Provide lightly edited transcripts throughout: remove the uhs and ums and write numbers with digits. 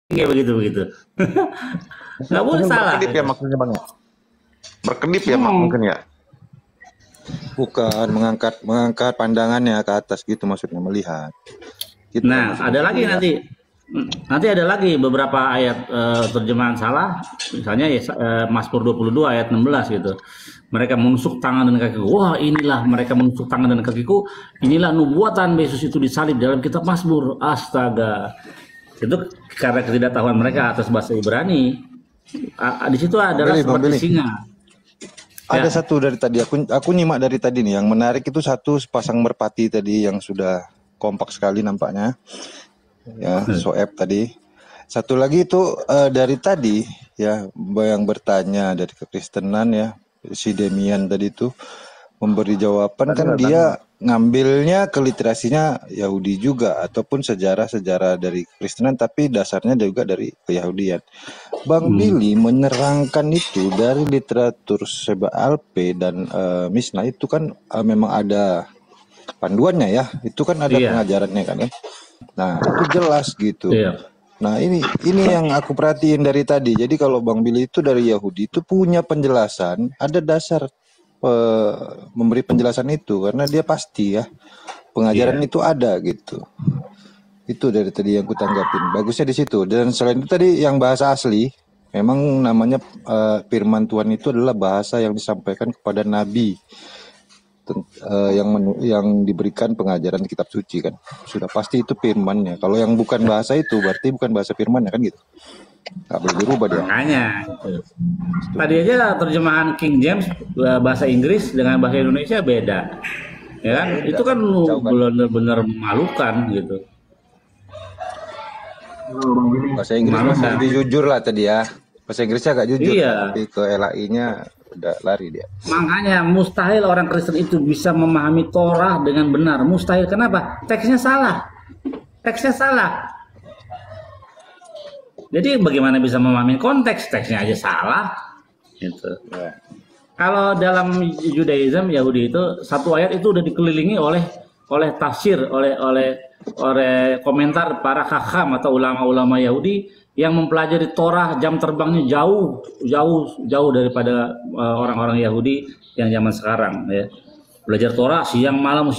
kayak begitu. Nggak boleh salah. Berkedip ya maksudnya Bang ya? Berkedip ya Hmm. mungkin ya? Bukan mengangkat pandangannya ke atas gitu maksudnya, melihat. Gitu kan Nah, maksudnya. ada lagi nanti ada lagi beberapa ayat terjemahan salah. Misalnya ya, Mazmur 22 ayat 16 gitu. Mereka menusuk tangan dan kakiku. Wah, inilah mereka menusuk tangan dan kakiku. Inilah nubuatan Yesus itu disalib dalam kitab Mazmur. Astaga. Itu karena ketidaktahuan mereka atas bahasa Ibrani. Di situ adalah Bang seperti Billy. singa. Ya. Ada satu dari tadi, aku nyimak dari tadi nih, yang menarik itu satu sepasang merpati tadi yang sudah kompak sekali nampaknya, ya, Soeb tadi. Satu lagi itu dari tadi, ya, yang bertanya dari kekristenan ya, si Demian tadi itu memberi jawaban kan dia ngambilnya ke literasinya Yahudi juga ataupun sejarah-sejarah dari Kristenan tapi dasarnya juga dari Keyahudian. Bang Billy menerangkan itu dari literatur Seba Alpe dan Misna itu kan memang ada panduannya ya. Itu kan ada Iya. pengajarannya kan ya. Nah, itu jelas gitu. Iya. Nah, ini yang aku perhatiin dari tadi. Jadi kalau Bang Billy itu dari Yahudi itu punya penjelasan, ada dasar memberi penjelasan itu karena dia pasti ya pengajaran itu ada gitu. Itu dari tadi yang kutanggapin. Bagusnya di situ. Dan selain itu tadi yang bahasa asli, memang namanya firman Tuhan itu adalah bahasa yang disampaikan kepada nabi yang diberikan pengajaran kitab suci kan. Sudah pasti itu firmannya. Kalau yang bukan bahasa itu berarti bukan bahasa firmannya kan gitu. Nggak boleh dirubah dia. Makanya. Gitu. Tadi aja terjemahan King James bahasa Inggris dengan bahasa Indonesia beda. Ya kan? Beda. Itu kan Jauh kan. benar-benar memalukan gitu. Bahasa Inggris masih lebih jujur lah tadi ya. Bahasa Inggrisnya agak jujur. Iya. Tapi ke LAI-nya udah lari dia. Makanya mustahil orang Kristen itu bisa memahami Torah dengan benar. Mustahil. Kenapa? Teksnya salah. Teksnya salah. Jadi bagaimana bisa memahami konteks? Teksnya aja salah. Gitu. Ya. Kalau dalam Judaism Yahudi itu satu ayat itu udah dikelilingi oleh tafsir, oleh komentar para hakam atau ulama-ulama Yahudi yang mempelajari Torah, jam terbangnya jauh daripada orang-orang Yahudi yang zaman sekarang ya. Belajar Torah siang malam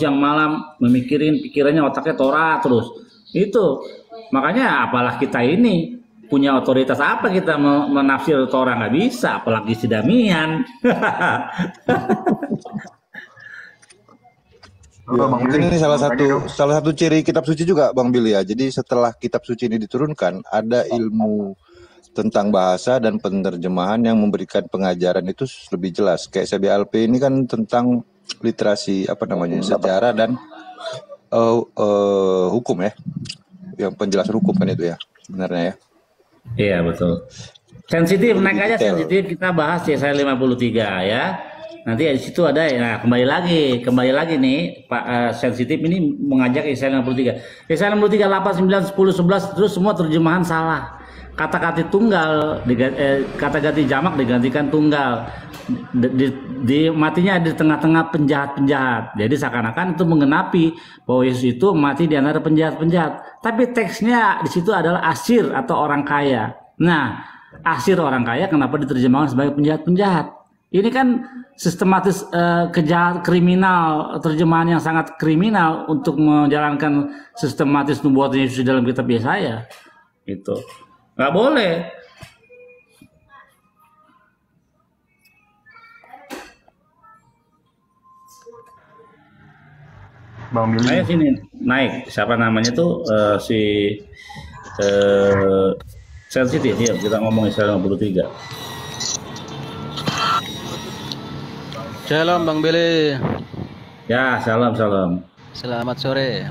memikirin pikirannya otaknya Torah terus. Itu makanya apalah kita ini punya otoritas apa kita menafsir Torah, nggak bisa, apalagi si Damian. Mungkin ini salah satu ciri kitab suci juga Bang Billy ya. Jadi setelah kitab suci ini diturunkan, ada ilmu tentang bahasa dan penerjemahan yang memberikan pengajaran itu lebih jelas. Kayak CBLP ini kan tentang literasi sejarah dan hukum ya. Yang penjelasan hukum kan itu ya, sebenarnya ya. Iya betul. Sensitif, naik aja sensitif, kita bahas Yesaya 53 ya. Nanti di situ ada, nah kembali lagi nih Pak sensitif ini mengajak Yesaya 53. Yesaya 53 8 9 10 11 terus semua terjemahan salah. Kata-kata tunggal, kata ganti jamak digantikan tunggal. Matinya di tengah-tengah penjahat-penjahat. Jadi seakan-akan itu mengenapi bahwa Yesus itu mati di antara penjahat-penjahat. Tapi teksnya di situ adalah asir atau orang kaya. Nah, asir orang kaya kenapa diterjemahkan sebagai penjahat-penjahat? Ini kan sistematis kriminal, terjemahan yang sangat kriminal untuk menjalankan sistematis nubuatan Yesus dalam kitab Yesaya. Itu nggak boleh. Bang Billy. Ayo sini naik. Siapa namanya tuh si sensitif ya. Kita ngomong Yesaya 53. Shalom Bang Billy. Ya, salam. Selamat sore.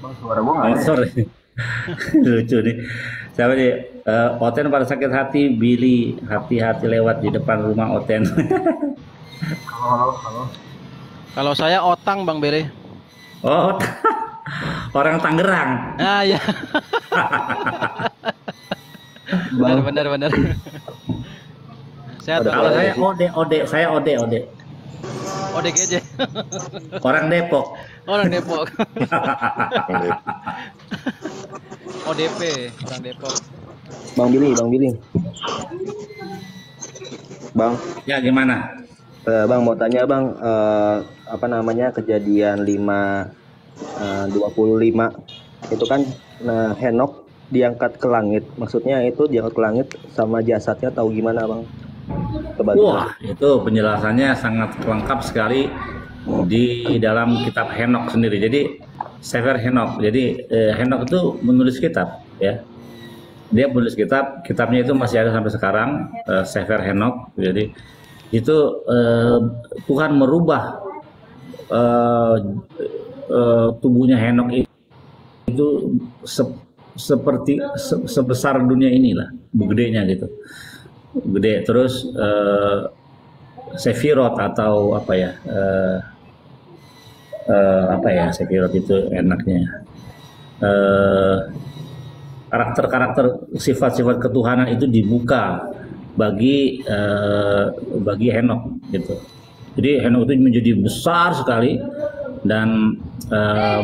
Bang, suara gua nggak ada. Sorry. Lucu nih. Siapa nih? Oten pada sakit hati, Billy hati-hati lewat di depan rumah Oten. Halo. Kalau saya Otang Bang Billy. Oh, orang Tangerang. Ah ya. benar. Sehat Kalau Bang. saya Ode. ODGJ. Orang Depok. Orang Depok. ODP, orang Depok. Bang Billy. Bang, Ya gimana? Bang mau tanya Bang, apa namanya kejadian 25 itu kan Henok diangkat ke langit. Maksudnya itu diangkat ke langit sama jasadnya tahu gimana Bang? Coba Wah, itu penjelasannya sangat lengkap sekali di dalam kitab Henok sendiri. Jadi Sefer Henok. Jadi Henok itu menulis kitab, ya. Dia menulis kitabnya itu masih ada sampai sekarang, Sefer Henok. Jadi itu Tuhan merubah tubuhnya Henok itu seperti sebesar dunia inilah, gedenya gitu, gede. Terus Sefirot atau apa ya? Sefirot itu enaknya. Karakter-karakter sifat-sifat ketuhanan itu dibuka bagi Henok gitu. Jadi Henok itu menjadi besar sekali dan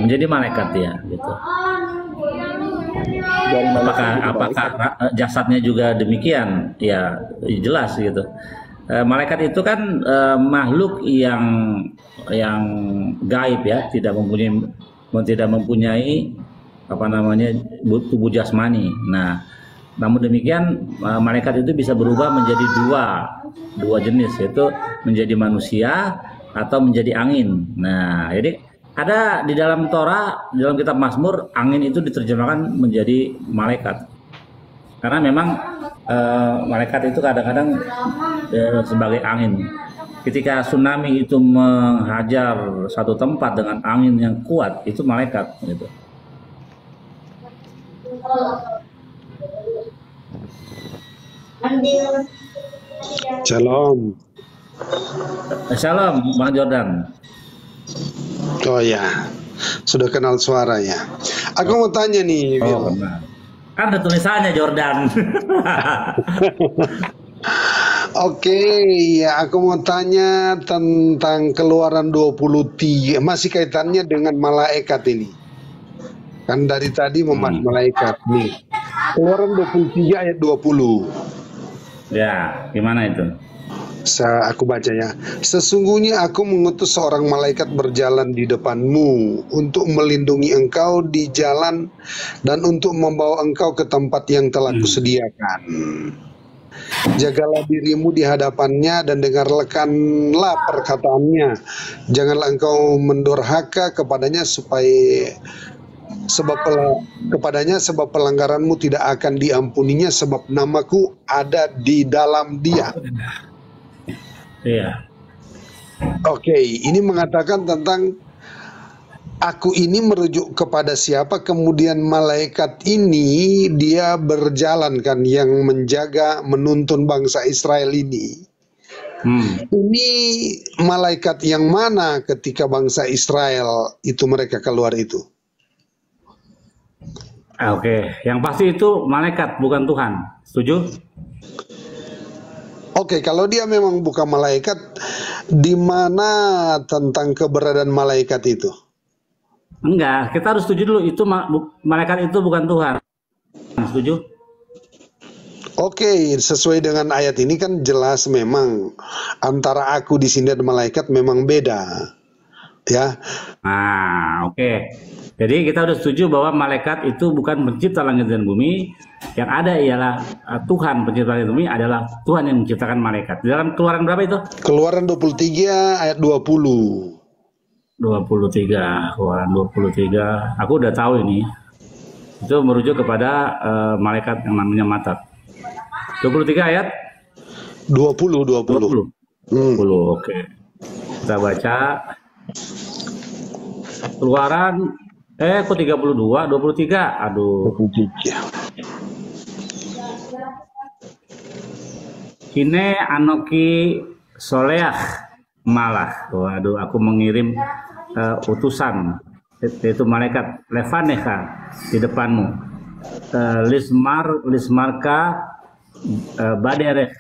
menjadi malaikat dia gitu. Apakah jasadnya juga demikian? Ya jelas gitu. Malaikat itu kan makhluk yang gaib ya, tidak mempunyai apa namanya tubuh jasmani. Nah, namun demikian malaikat itu bisa berubah menjadi dua jenis, yaitu menjadi manusia atau menjadi angin. Nah, jadi ada di dalam Torah, di dalam kitab Mazmur, angin itu diterjemahkan menjadi malaikat. Karena memang malaikat itu kadang-kadang sebagai angin. Ketika tsunami itu menghajar satu tempat dengan angin yang kuat, itu malaikat gitu. Shalom. Shalom, Bang Jordan. Oh ya, sudah kenal suaranya. Aku mau tanya nih, Bill. Benar. Kan ada tulisannya Jordan. Oke, ya aku mau tanya tentang Keluaran 23. Masih kaitannya dengan malaikat ini. Kan dari tadi membahas malaikat nih. Keluaran 23 ayat 20. Ya, gimana itu? Aku baca ya. Sesungguhnya aku mengutus seorang malaikat berjalan di depanmu untuk melindungi engkau di jalan dan untuk membawa engkau ke tempat yang telah kusediakan. Jagalah dirimu di hadapannya dan dengarkanlah perkataannya. Janganlah engkau mendurhaka kepadanya sebab pelanggaranmu tidak akan diampuninya, sebab namaku ada di dalam dia. Iya. Oke, ini mengatakan tentang aku ini merujuk kepada siapa, kemudian malaikat ini dia berjalan kan yang menjaga menuntun bangsa Israel ini. Ini malaikat yang mana ketika bangsa Israel itu mereka keluar itu? Oke, yang pasti itu malaikat bukan Tuhan. Setuju? Oke, kalau dia memang bukan malaikat, di mana tentang keberadaan malaikat itu? Enggak, kita harus setuju dulu itu malaikat itu bukan Tuhan. Setuju? Oke, sesuai dengan ayat ini kan jelas memang antara aku di sini dan malaikat memang beda. Ya. Nah, oke. Jadi kita udah setuju bahwa malaikat itu bukan pencipta langit dan bumi. Yang ada ialah Tuhan pencipta langit dan bumi adalah Tuhan yang menciptakan malaikat. Di dalam Keluaran berapa itu? Keluaran 23 ayat 20. 23, Keluaran 23. Aku udah tahu ini. Itu merujuk kepada malaikat yang namanya Matat. 23 ayat 20. 20, oke. Kita baca Keluaran kok 32, 23. Aduh. 23. Kine anoki soleah malah. Waduh, aku mengirim utusan, yaitu malaikat levaneha di depanmu. Lismarka badereh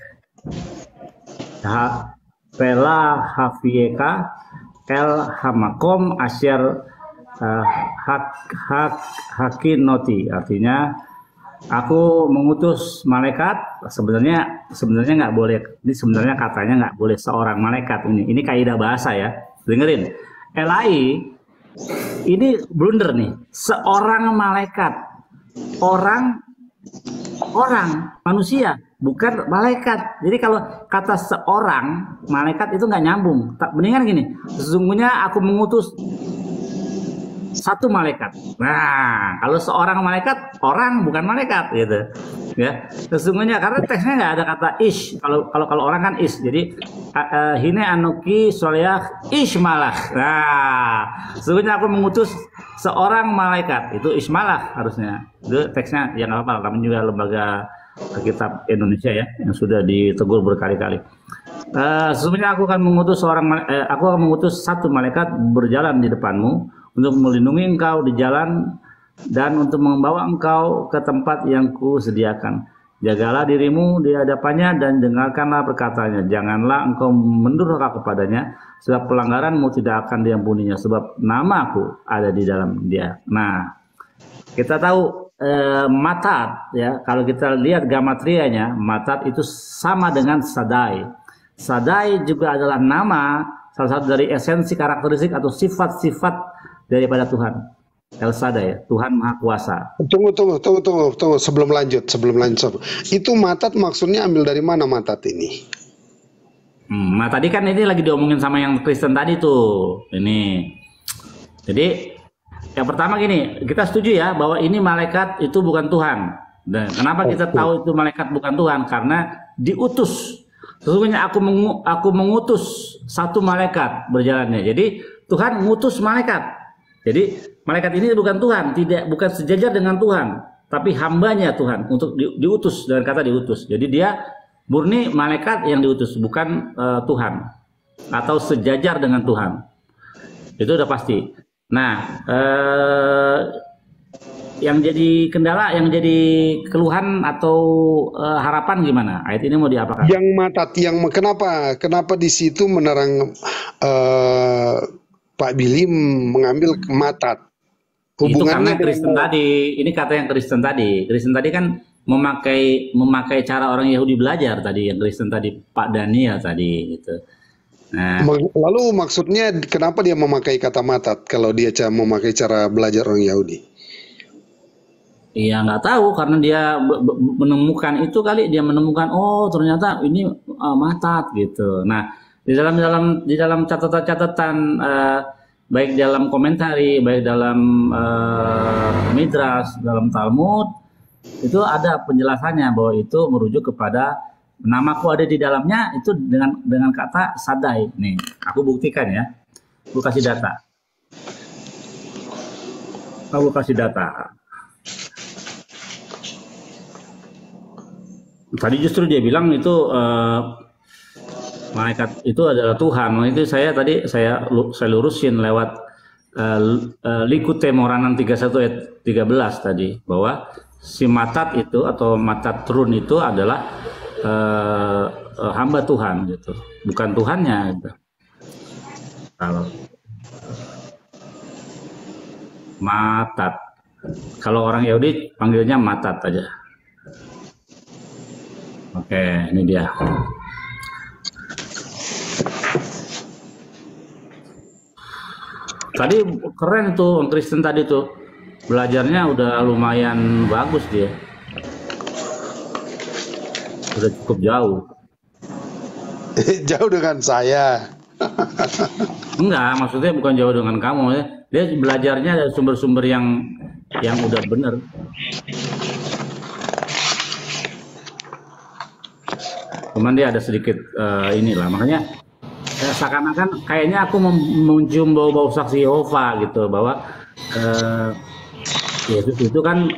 pela hafieka el hamakom asyar eh, hak hak hakinoti, artinya aku mengutus malaikat. Sebenarnya nggak boleh. Ini sebenarnya katanya nggak boleh seorang malaikat. Ini kaidah bahasa ya. Dengerin. Elai ini blunder nih. Seorang malaikat, orang manusia, bukan malaikat. Jadi kalau kata seorang malaikat itu nggak nyambung. Mendingan gini. Sesungguhnya aku mengutus satu malaikat. Nah, kalau seorang malaikat, orang bukan malaikat gitu. Ya. Sesungguhnya karena teksnya nggak ada kata ish. Kalau orang kan ish. Jadi hine anuki soleh ish malah. Nah, sesungguhnya aku mengutus seorang malaikat. Itu ish malah harusnya. Itu teksnya yang apa? Kami juga lembaga kitab Indonesia ya yang sudah ditegur berkali-kali. Sesungguhnya aku akan mengutus satu malaikat berjalan di depanmu untuk melindungi engkau di jalan dan untuk membawa engkau ke tempat yang kusediakan. Jagalah dirimu di hadapannya dan dengarkanlah perkataannya. Janganlah engkau mendurhaka kepadanya, sebab pelanggaranmu tidak akan diampuninya, sebab namaku ada di dalam dia. Nah, kita tahu matat ya, kalau kita lihat gematrianya, matat itu sama dengan sadai. Sadai juga adalah nama, salah satu dari esensi karakteristik atau sifat-sifat daripada Tuhan. El Shaddai ya, Tuhan Maha Kuasa. Tunggu sebelum lanjut. Itu matat maksudnya ambil dari mana matat ini? Nah tadi kan ini lagi diomongin sama yang Kristen tadi tuh. Ini. Jadi yang pertama gini, kita setuju ya bahwa ini malaikat itu bukan Tuhan. Dan kenapa kita tahu itu malaikat bukan Tuhan? Karena diutus. Sesungguhnya aku mengutus satu malaikat berjalannya. Jadi Tuhan mengutus malaikat. Jadi malaikat ini bukan Tuhan, bukan sejajar dengan Tuhan, tapi hambanya Tuhan untuk diutus, dengan kata diutus. Jadi dia murni malaikat yang diutus, bukan Tuhan atau sejajar dengan Tuhan. Itu udah pasti. Nah, yang jadi kendala, yang jadi keluhan atau harapan gimana? Ayat ini mau diapakan? Yang matat, kenapa di situ menerang Pak Billy mengambil matat? Hubungannya itu karena Kristen tadi, ini kata yang Kristen tadi. Kristen tadi kan memakai cara orang Yahudi belajar tadi, yang Kristen tadi, Pak Daniel tadi gitu. Nah, lalu maksudnya kenapa dia memakai kata matat kalau dia memakai cara belajar orang Yahudi? Iya nggak tahu, karena dia menemukan itu kali, dia menemukan oh ternyata ini matat gitu. Nah, di dalam catatan-catatan baik dalam komentari, baik dalam Midrash, dalam Talmud itu ada penjelasannya bahwa itu merujuk kepada namaku ada di dalamnya, itu dengan kata sadai. Nih, aku buktikan ya. Aku kasih data. Tadi justru dia bilang itu malaikat itu adalah Tuhan. Itu saya lurusin lewat Likute Moranan 31 ayat 13 tadi, bahwa si matat itu atau matat trun itu adalah hamba Tuhan gitu, bukan Tuhannya gitu. Kalau matat, kalau orang Yahudi panggilnya matat aja. Oke, ini dia. Tadi keren tuh Kristen tadi tuh, belajarnya udah lumayan bagus dia, udah cukup jauh. Jauh dengan saya. Enggak, maksudnya bukan jauh dengan kamu ya. Dia belajarnya dari sumber-sumber yang udah bener. Cuman dia ada sedikit inilah, makanya seakan-akan kayaknya aku mencium bau-bau saksi Yehova gitu, bahwa Yesus itu kan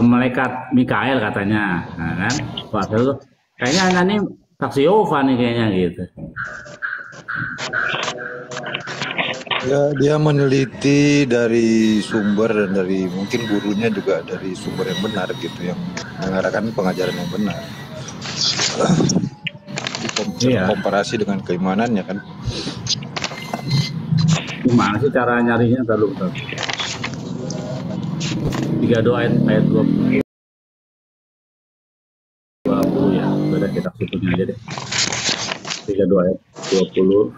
malaikat Mikael katanya, nah, kan? Wah, kayaknya ini saksi Yehova nih kayaknya gitu. Ya, dia meneliti dari sumber dan dari mungkin gurunya juga dari sumber yang benar gitu, yang mengarahkan pengajaran yang benar. Iya. Komparasi dengan keimanannya kan. Gimana sih cara nyarinya? Bentar dulu, bentar. 32 ayat 20 ya. Udah kita sutupnya aja deh. 32 ayat 20.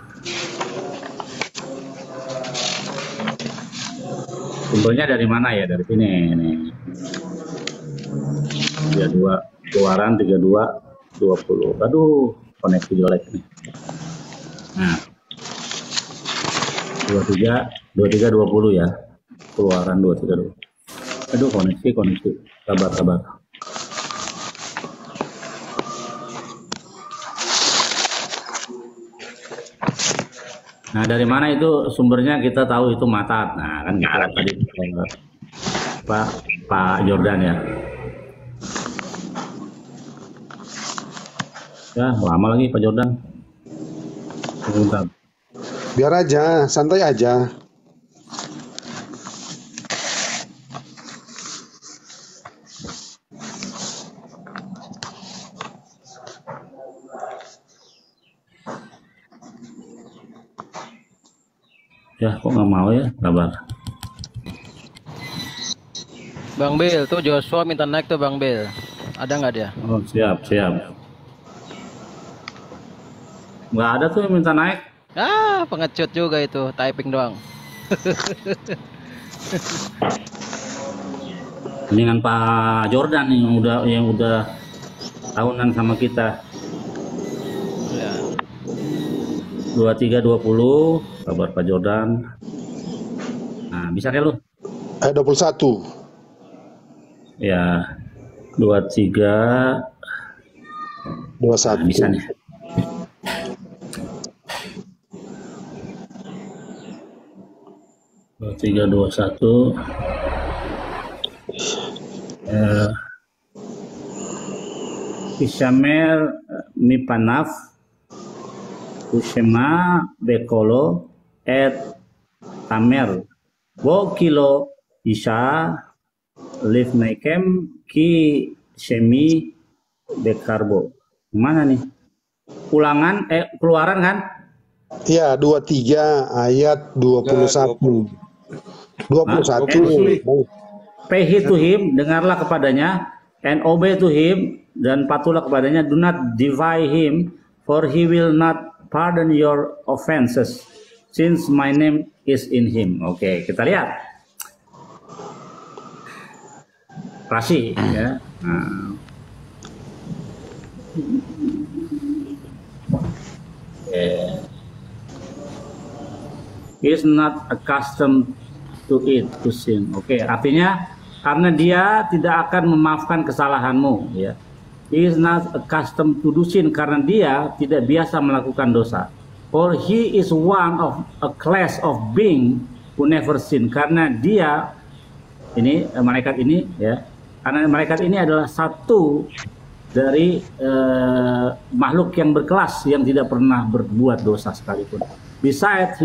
Sumbernya dari mana ya? Dari sini nih. 32 Keluaran 32 20. Aduh, koneksi jelek nih. Nah, 23 20 ya. Keluaran 23 20. Aduh, koneksi. Sabar. Nah, dari mana itu sumbernya kita tahu itu Matat. Nah, kan kita tadi Pak Jordan ya. Ya, lama lagi Pak Jordan. Sebentar. Biar aja, santai aja. Ya, kok nggak mau ya? Sabar. Bang Bill, tuh Joshua minta naik tuh Bang Bill. Ada nggak dia? Oh, siap. Nggak ada tuh yang minta naik. Ah, pengecut juga itu, typing doang. Dengan Pak Jordan yang udah tahunan sama kita. Ya. 23 20, kabar Pak Jordan. Nah, bisa kan lu? Ayat 21. Ya, 23 21. Nah, bisa nih. Tiga dua satu. Ishamer mipanaf Ushema bekolo et tamer bo kilo isha live naikem ki shemi bekarbo. Mana nih? Ulangan Keluaran kan? Iya, 23 ayat 21. 21. Pay heed to him, dengarlah kepadanya, and obey to him, dan patuhlah kepadanya. Do not defy him, for he will not pardon your offenses, since my name is in him. Oke, kita lihat. Rasi, ya. Nah. He is not accustomed to it, to sin. Oke, artinya karena dia tidak akan memaafkan kesalahanmu, ya. He is not accustomed to do sin, karena dia tidak biasa melakukan dosa. For he is one of a class of being who never sin, karena dia ini malaikat ini, ya. Karena malaikat ini adalah satu dari makhluk yang berkelas yang tidak pernah berbuat dosa sekalipun. Besides,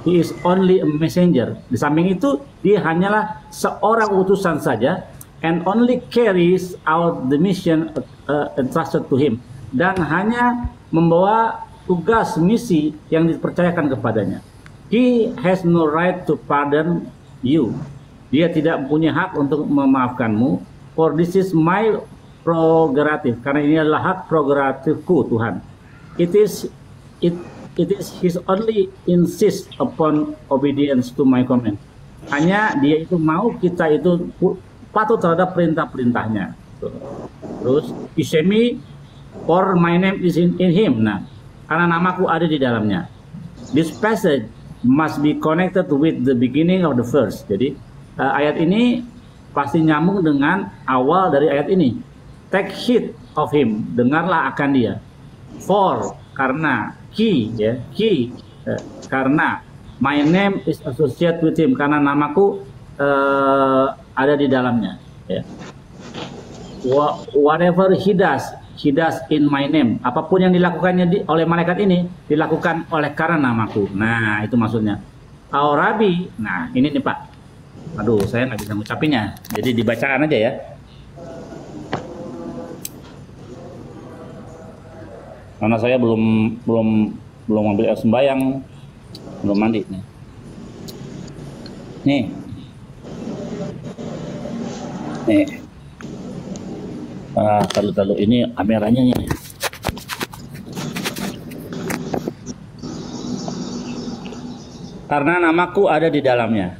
he is only a messenger. Di samping itu, dia hanyalah seorang utusan saja, and only carries out the mission entrusted to him, dan hanya membawa tugas misi yang dipercayakan kepadanya. He has no right to pardon you. Dia tidak punya hak untuk memaafkanmu. For this is my prerogative. Karena ini adalah hak prerogatifku, Tuhan. It is his only insist upon obedience to my command. Hanya dia itu mau kita itu patuh terhadap perintah-perintahnya. Terus Ishemi, for my name is in him. Nah, karena namaku ada di dalamnya. This passage must be connected with the beginning of the verse. Jadi ayat ini pasti nyambung dengan awal dari ayat ini. Take heed of him, dengarlah akan dia. For, karena, karena my name is associated with him, karena namaku ada di dalamnya. Ya. Whatever he does in my name. Apapun yang dilakukannya oleh malaikat ini dilakukan oleh karena namaku. Nah, itu maksudnya. Our Rabbi, nah ini nih Pak. Aduh, saya nggak bisa ngucapinnya. Jadi dibacaan aja ya. Karena saya belum ambil air sembayang, belum mandi nih. Nih. Nih. Taruh ini kameranya nih. Karena namaku ada di dalamnya.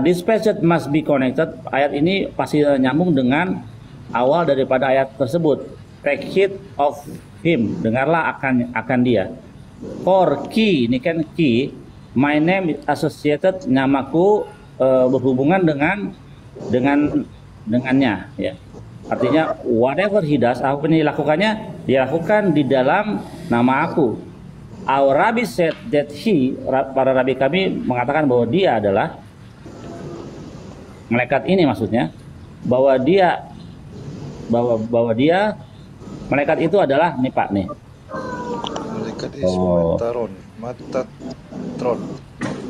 This passage must be connected. Ayat ini pasti nyambung dengan awal daripada ayat tersebut. Take heed of him. Dengarlah akan dia. For key, ini kan key. My name is associated. Namaku berhubungan dengannya. Ya. Artinya whatever he does, apa yang dilakukannya, dia lakukan di dalam nama aku. Our rabbi said that para rabi kami mengatakan bahwa dia adalah malaikat ini, maksudnya bahwa dia malaikat itu adalah nih Pak nih. Malaikat Matatron.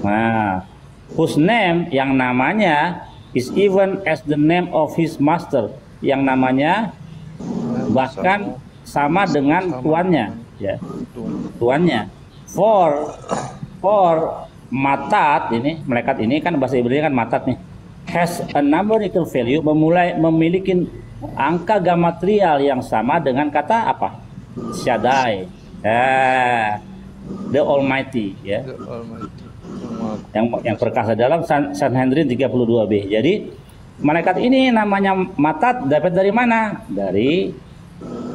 Nah, whose name, yang namanya is even as the name of his master, yang namanya bahkan sama dengan tuannya, ya. Tuannya. For matat ini, malaikat ini kan bahasa Ibrani kan matat nih, has a numerical value, memiliki angka geometrial yang sama dengan kata apa? Shaddai, the Almighty, ya. Yang perkasa dalam Sanhedrin 32b. Jadi malaikat ini namanya matat dapat dari mana? Dari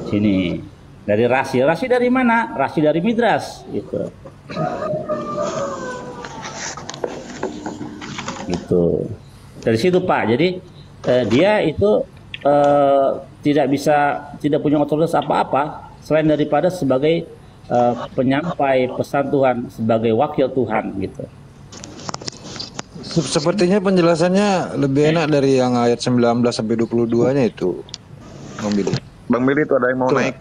sini. Dari Rasi. Rasi dari mana? Rasi dari Midras, gitu. Gitu. Dari situ Pak. Jadi dia itu tidak punya otoritas apa-apa selain daripada sebagai penyampai pesan Tuhan, sebagai wakil Tuhan, gitu. Sepertinya penjelasannya lebih enak dari yang ayat 19 sampai 22-nya itu, Bang Billy. Bang Billy itu ada yang mau naik.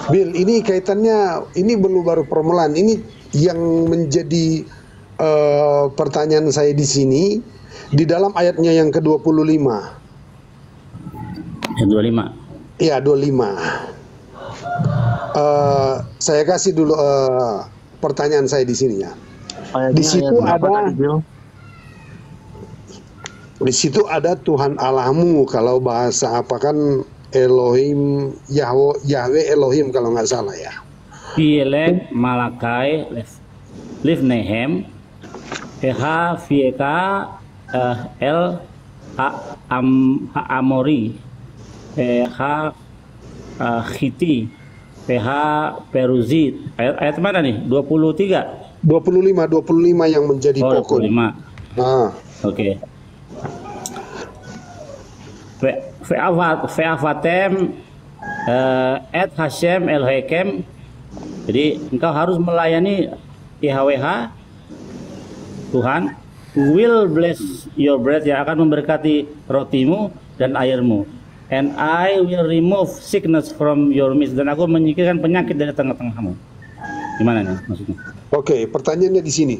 Bill, ini kaitannya, ini baru permulaan. Ini yang menjadi pertanyaan saya di sini, di dalam ayatnya yang ke-25. Yang 25. Iya, 25. Saya kasih dulu pertanyaan saya di sini ya. Di situ ada Tuhan Allahmu, kalau bahasa apa kan Elohim, Yahweh Elohim kalau nggak salah ya. Pielek Malakai Livnehem PH Vieka El Amori PH Khiti PH Peruzit. Ayat mana nih? 23. 25 yang menjadi pokok. 25. Nah, oke. Fe'avatem et Hashem Elohim. Jadi engkau harus melayani YHWH Tuhan, will bless your bread, yang akan memberkati rotimu dan airmu. And I will remove sickness from your midst, dan aku menyingkirkan penyakit dari tengah-tengahmu. Gimana nih maksudnya? Oke, pertanyaannya di sini.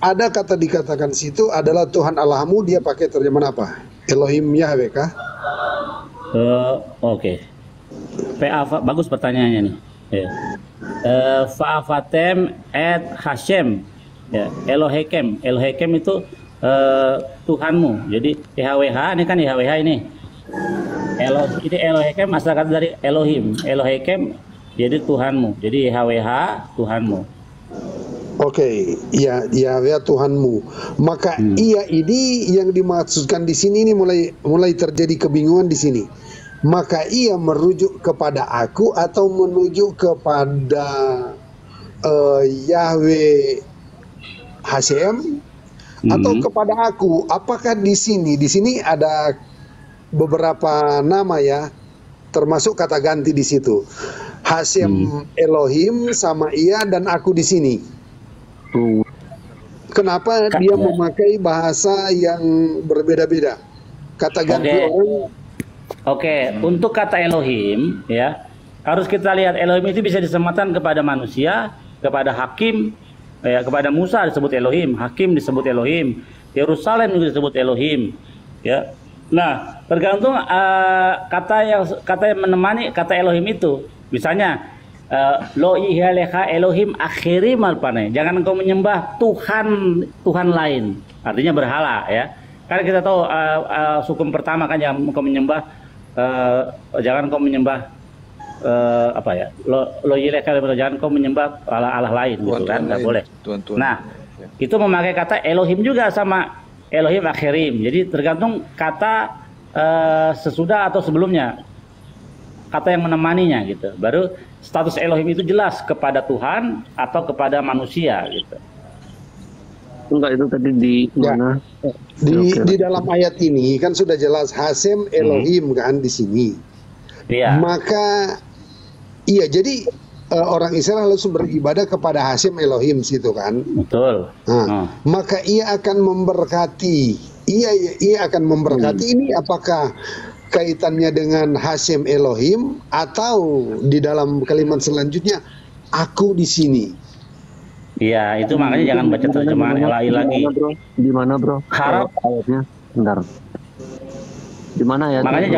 Ada kata dikatakan situ adalah Tuhan Allahmu, dia pakai terjemahan apa? Elohim Yahweh kah? Oke. Bagus pertanyaannya nih. Ya. Fa'afatem et Hashem. Ya, Elohim itu Tuhanmu. Jadi YHWH ini kan YHWH ini. Ini Elohim asal kata dari Elohim. Elohim jadi Tuhanmu. Jadi YHWH Tuhanmu. Oke, iya, Yahweh Tuhanmu. Maka iya ini yang dimaksudkan di sini, ini mulai terjadi kebingungan di sini. Maka ia merujuk kepada aku atau menuju kepada Yahweh Hashem atau kepada aku? Apakah di sini ada beberapa nama ya, termasuk kata ganti di situ. Hashem Elohim sama ia dan aku di sini. Kenapa dia memakai bahasa yang berbeda-beda? Kata ganti orang. Oke, untuk kata Elohim ya, harus kita lihat Elohim itu bisa disematkan kepada manusia, kepada hakim, ya, kepada Musa disebut Elohim, hakim disebut Elohim, Yerusalem juga disebut Elohim, ya. Nah, tergantung kata yang menemani kata Elohim itu. Misalnya lo ihaleha Elohim akhirim alpane. Jangan engkau menyembah Tuhan lain. Artinya berhala ya. Karena kita tahu hukum pertama kan jangan engkau menyembah apa ya? Lo ihaleha jangan engkau menyembah Allah lain gitu kan, enggak boleh. Nah, itu memakai kata Elohim juga sama Elohim akhirim. Jadi tergantung kata sesudah atau sebelumnya. Kata yang menemaninya gitu. Baru status Elohim itu jelas kepada Tuhan atau kepada manusia gitu. Enggak, itu tadi di mana? Di dalam ayat ini kan sudah jelas Hasem Elohim kan di sini. Iya. Maka iya, jadi orang Israel harus beribadah kepada Hasem Elohim situ kan. Betul. Nah, maka ia akan memberkati. Ia akan memberkati. Ini apakah kaitannya dengan Hasem Elohim atau di dalam kalimat selanjutnya aku di sini? Iya, itu makanya jangan baca terjemahan LAI lagi. Di mana, Bro? Harap ayatnya. Bentar. Di mana ya? Makanya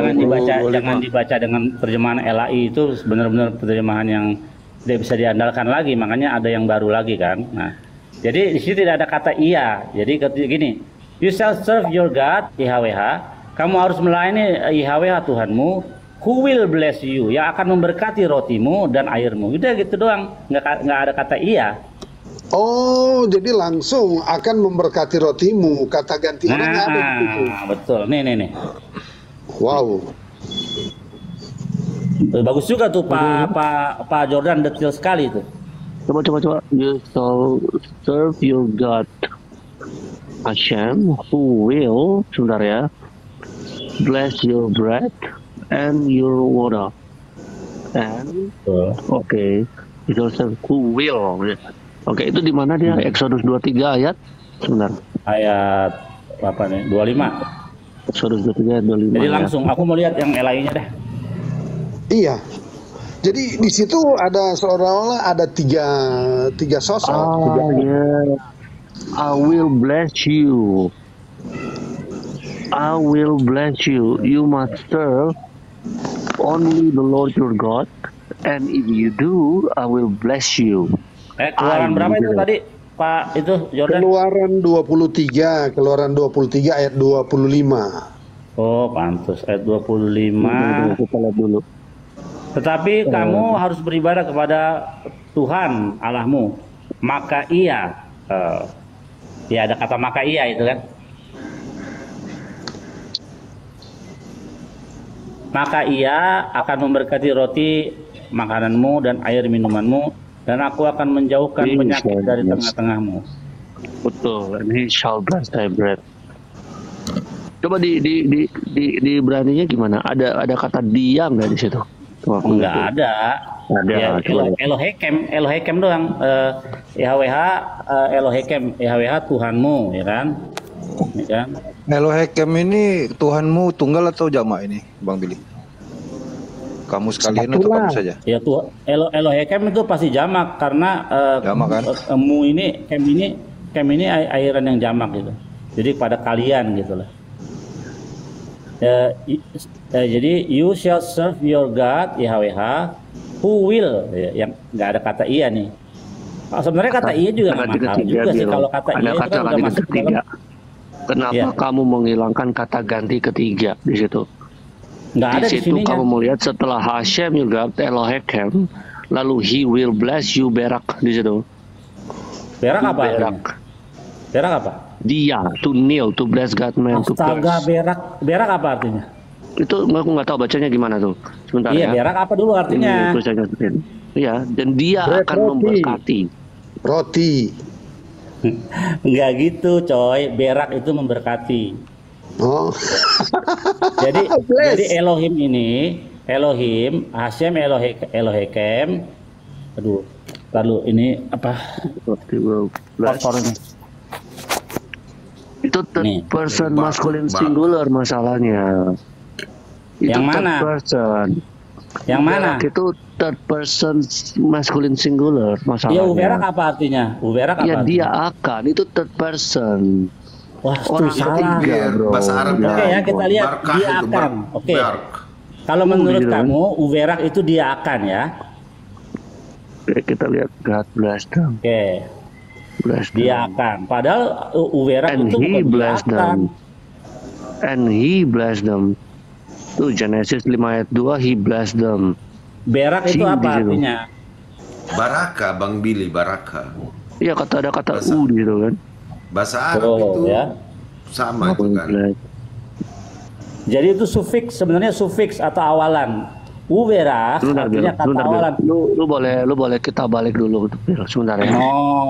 jangan dibaca dengan terjemahan LAI, itu benar-benar terjemahan yang tidak bisa diandalkan lagi. Makanya ada yang baru lagi kan. Nah, jadi di sini tidak ada kata iya. Jadi gini, you shall serve your God, YHWH. Kamu harus melayani YHWH Tuhanmu, who will bless you, yang akan memberkati rotimu dan airmu. Udah gitu doang, nggak ada kata iya. Oh, jadi langsung akan memberkati rotimu, kata ganti orang nggak ada gitu. Betul, nih. Wow. Bagus juga tuh Pak Jordan, detail sekali tuh. Coba. You shall serve your God, Hashem, who will, sebentar ya, bless your bread and your water. And okay, who will. Oke, itu di mana dia? Exodus 23 ayat. Sebentar. Ayat apa nih? 25. Exodus 23 ayat 25. Jadi langsung aku mau lihat yang lainnya deh. Iya. Jadi di situ ada seolah-olah ada tiga sosok. Yeah. I will bless you. I will bless you. You must serve only the Lord your God, and if you do, I will bless you. Keluaran berapa itu tadi, Pak? Itu Jordan? Keluaran 23 ayat 25. Oh, pantas ayat 25. Kita lihat dulu. Tetapi kamu harus beribadah kepada Tuhan Allahmu. Maka ia, ya ada kata maka ia itu kan. Maka ia akan memberkati roti makananmu dan air minumanmu, dan aku akan menjauhkan penyakit dari tengah-tengahmu. Betul, and he shall bless thy bread. Coba di Ibraninya gimana? Ada kata dia nggak di situ? Enggak ada. Ada. Ya, Elohekem doang. YHWH YHWH Tuhanmu, ya kan? Ya kan? Elohekem ini Tuhanmu tunggal atau jamak ini, Bang Billy? Kamu sekalian atau kamu saja? Ya tuh, Elohekem itu pasti jamak karena jamak kan? Kem ini airan yang jamak gitu. Jadi pada kalian gitu lah. Jadi you shall serve your God YHWH who will, yang nggak ada kata iya nih. Sebenarnya kata iya juga nggak masalah juga sih kalau kata iya itu kan udah masuk dalam. Kenapa kamu menghilangkan kata ganti ketiga di situ? Nggak ada di situ kamu melihat setelah Hashem juga Elohekem, lalu he will bless you berak di situ. Berak apa? Berak apa? Dia, to kneel, to bless God man, to bless. Astaga, berak apa artinya? Itu aku nggak tahu bacanya gimana tuh. Sebentar iya, ya. Berak apa dulu artinya? Iya, dan dia akan memberkati. Roti. Enggak gitu, coy. Berak itu memberkati. Oh. Jadi Elohim ini, Elohim, Hashem Elohekem. Aduh, lalu ini apa? Itu third person masculine singular masalahnya. Itu yang mana? Yang mana? Itu third person masculine singular masalahnya. Ya, uberak apa artinya? Uberak apa? Ya dia akan, itu third person. Wah, itu salah. Bahasa Arab. Oke ya, kita lihat dia akan. Oke. Kalau menurut kamu uberak itu dia akan ya? Oke, kita lihat God bless them. Oke, Bless them. dia akan. Padahal Uberak And itu he bukan dia bless akan. them. And he bless them. Tuh Genesis 5 ayat 2, he bless them. Berak itu Sing di apa situ. artinya? Baraka, Bang Billy, baraka. Iya, ada kata u di situ kan. Bahasa Arab itu ya. sama itu kan. Bless. Jadi itu sufiks atau awalan. Uberak Sebentar, Bil. artinya kata Sebentar, Bil. awalan. Lu boleh kita balik dulu, Bil. Sebentar ya.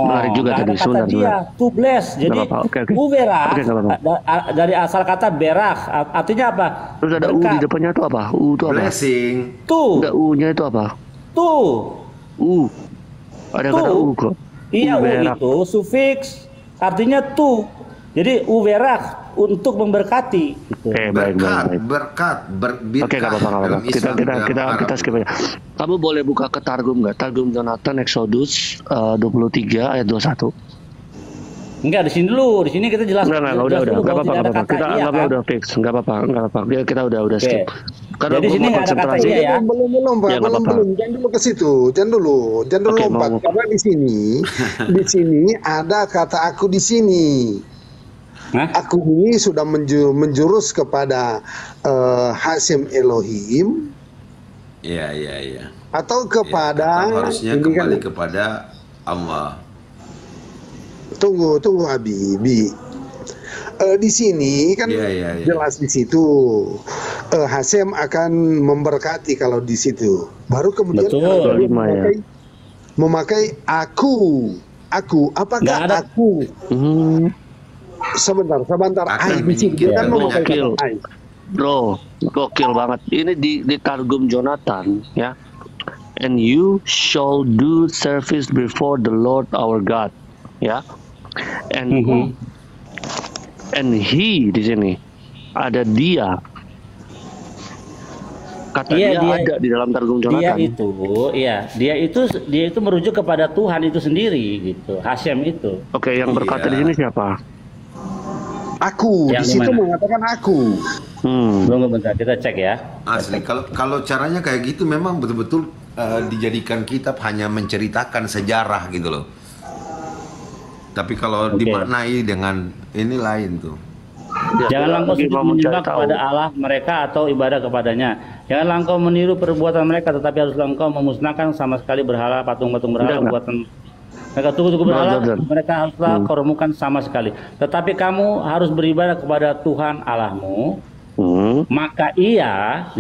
Menarik juga nggak tadi. ada kata Sebentar, dia, sebentar. to bless. Jadi Nggak apa-apa, oke. Uberak Oke, nggak apa-apa. dari asal kata berak, artinya apa? Terus ada u di depannya itu apa? U itu apa? Blessing. Tuh, Enggak, u-nya itu apa? tuh. U. Ada kata Tuh. u kok. Iya, u Uberak. itu sufiks, artinya tuh. Jadi uberak untuk memberkati. Oke, baik. Berkat. Oke, nggak apa-apa. Kita skip aja. Kamu boleh buka ke Targum nggak? Targum Jonathan Exodus 23 ayat 21. Enggak, di sini dulu. Di sini kita jelas. Enggak, jelas udah. dulu Enggak bahwa tidak ada apa-apa. kata Kita iya, anggapnya kan? udah fix. Enggak apa-apa. Kita udah Oke. skip. Karena Jadi gua sini mau nggak ada kata konsentrasi. iya ya. Belum Pak, Ya, nggak apa-apa. belum. Jangan dulu ke situ. Jangan dulu Oke, lompat. mau. Karena di sini ada kata aku di sini. Hah? Aku ini sudah menjurus kepada Hasim Elohim Iya. atau kepada Harusnya ini kan, kembali kepada Allah. tunggu Abi. Di sini kan Iya. jelas di situ Hasim akan memberkati kalau di situ. Baru kemudian Betul. kalau dia 25 ya. memakai aku. Apakah Nggak ada. aku? Sebentar. Akan Di sini dia kan memakai Gokil. kata I. Bro, gokil banget. Ini di Targum Jonathan ya. And you shall do service before the Lord our God. Ya. And he di sini ada dia. Kata Iya, dia ada di dalam Targum Jonathan. Dia itu merujuk kepada Tuhan itu sendiri gitu. Hashem itu. Oke, yang berkata di sini siapa? Aku di Yang situ mana? mengatakan aku. Tunggu bentar, kita cek ya. Asli. Kalau caranya kayak gitu memang betul-betul dijadikan kitab hanya menceritakan sejarah gitu loh. Tapi kalau Oke. dimaknai dengan ini lain tuh. Janganlah engkau Lagi sujud mau mencari menyembah tahu. kepada Allah mereka atau ibadah kepadanya. Janganlah engkau meniru perbuatan mereka, tetapi haruslah engkau memusnahkan sama sekali berhala, patung-patung berhala, Enggak. buatan mereka tugu-tugu berhala, Jordan. mereka haruslah kau remukan sama sekali. Tetapi kamu harus beribadah kepada Tuhan Allahmu. Maka ia,